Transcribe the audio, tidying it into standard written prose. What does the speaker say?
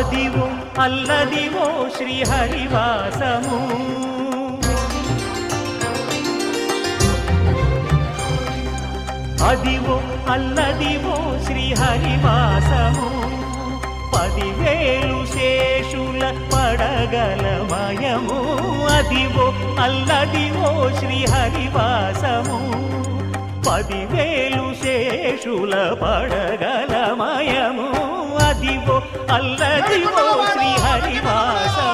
Adivo Alladivo శ్రీహరివాసము Adivo Alladivo శ్రీహరివాసము 10,000 శేషుల పడగలమయము Adivo Alladivo శ్రీహరివాసము 10,000 శేషుల పడగలమయము Adivo Alladivo శ్రీహరివాసము